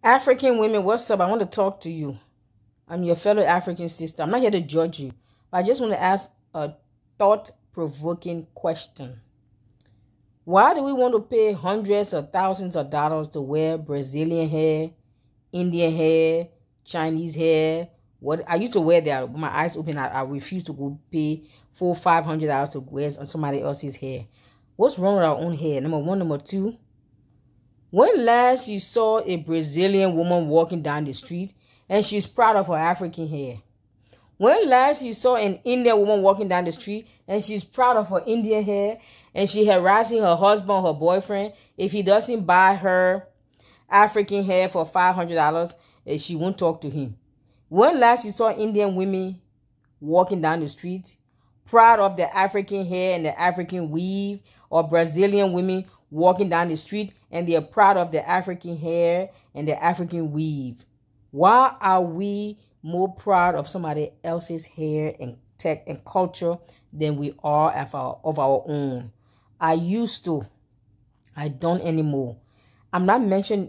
African women, what's up? I want to talk to you. I'm your fellow African sister. I'm not here to judge you, but I just want to ask a thought-provoking question. Why do we want to pay hundreds of thousands of dollars to wear Brazilian hair, Indian hair, Chinese hair? What I used to wear that with my eyes open. I refuse to go pay $400-500 to wear on somebody else's hair. What's wrong with our own hair? Number one. Number two, when last you saw a Brazilian woman walking down the street and she's proud of her African hair? When last you saw an Indian woman walking down the street and she's proud of her Indian hair and she harassing her husband or her boyfriend if he doesn't buy her African hair for $500, she won't talk to him? When last you saw Indian women walking down the street proud of their African hair and the African weave, or Brazilian women walking down the street and they're proud of their African hair and their African weave? Why are we more proud of somebody else's hair and tech and culture than we are of our own? I used to. I don't anymore. I'm not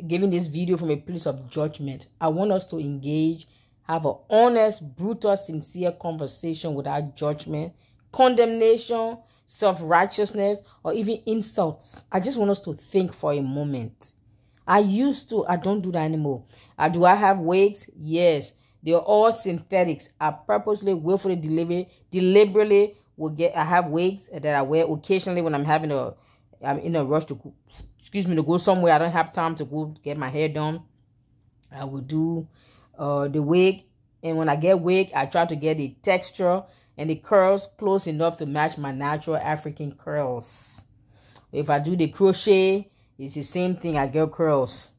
giving this video from a place of judgment. I want us to engage, have an honest, brutal, sincere conversation without judgment, condemnation, self-righteousness, or even insults. I just want us to think for a moment. I used to. I don't do that anymore. Do I have wigs? Yes. They're all synthetics. I purposely, willfully, deliberately will get. I have wigs that I wear occasionally when I'm in a rush to go somewhere. I don't have time to go get my hair done. I will do the wig, and when I get wig, I try to get the texture and the curls close enough to match my natural African curls. If I do the crochet, it's the same thing. I get curls.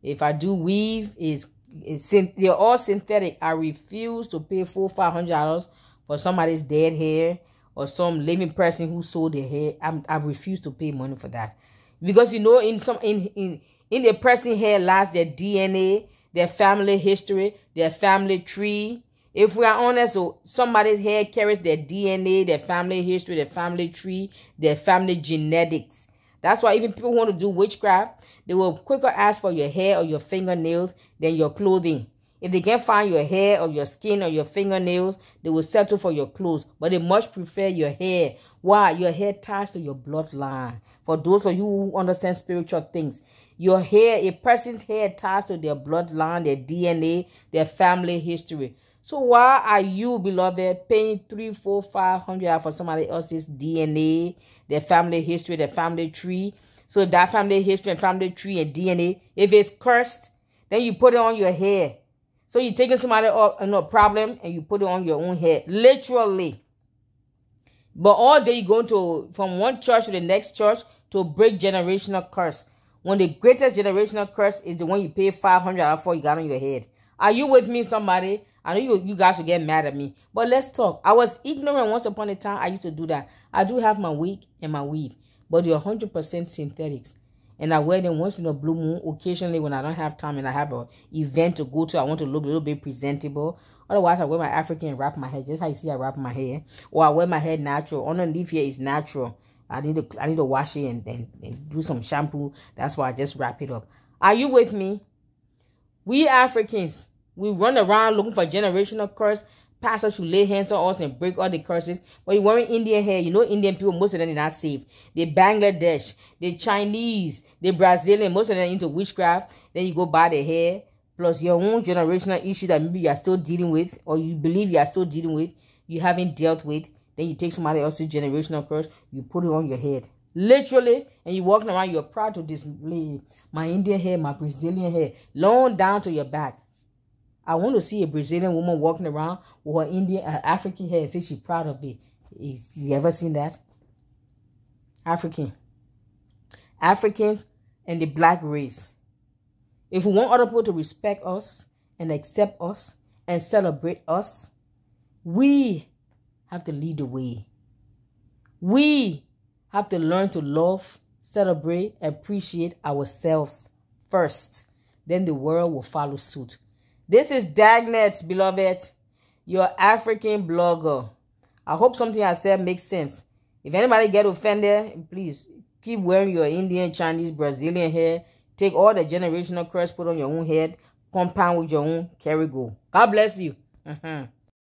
If I do weave, they're all synthetic. I refuse to pay $400-500 for somebody's dead hair or some living person who sold their hair. I refuse to pay money for that, because in the person hair lies their DNA, their family history, their family tree. If we are honest, so somebody's hair carries their DNA, their family history, their family tree, their family genetics. That's why even people who want to do witchcraft, they will quicker ask for your hair or your fingernails than your clothing. If they can't find your hair or your skin or your fingernails, they will settle for your clothes. But they much prefer your hair. Why? Your hair ties to your bloodline. For those of you who understand spiritual things, your hair, a person's hair ties to their bloodline, their DNA, their family history. So why are you, beloved, paying $300-500 for somebody else's DNA, their family history, their family tree? So that family history and family tree and DNA, if it's cursed, then you put it on your hair. So you're taking somebody problem and you put it on your own hair, literally. But all day you go from one church to the next church to break generational curse. When the greatest generational curse is the one you pay $500 for, you got on your head. Are you with me, somebody? I know you guys will get mad at me, but let's talk. I was ignorant once upon a time. I used to do that. I do have my wig and my weave, but they're 100% synthetics. And I wear them once in a blue moon, occasionally when I don't have time and I have an event to go to. I want to look a little bit presentable. Otherwise, I wear my African and wrap my hair, just how you see I wrap my hair. Or I wear my hair natural. Underneath here is natural. I need to wash it and do some shampoo. That's why I just wrap it up. Are you with me? We Africans, we run around looking for generational curse. Pastors should lay hands on us and break all the curses. But you're wearing Indian hair. You know Indian people, most of them are not safe. The Bangladesh, the Chinese, the Brazilian, most of them into witchcraft. Then you go buy the hair. Plus your own generational issue that maybe you are still dealing with, or you believe you are still dealing with, you haven't dealt with. Then you take somebody else's generational curse, you put it on your head. Literally. And you're walking around, you're proud to display my Indian hair, my Brazilian hair, long down to your back. I want to see a Brazilian woman walking around with her Indian, African hair and say she's proud of it. You ever seen that? Africans and the black race. If we want other people to respect us and accept us and celebrate us, we have to lead the way. We have to learn to love, celebrate, appreciate ourselves first. Then the world will follow suit. This is Dagnet, beloved, your African blogger. I hope something I said makes sense. If anybody get offended, please keep wearing your Indian, Chinese, Brazilian hair. Take all the generational curse, put on your own head, compound with your own, carry go. God bless you.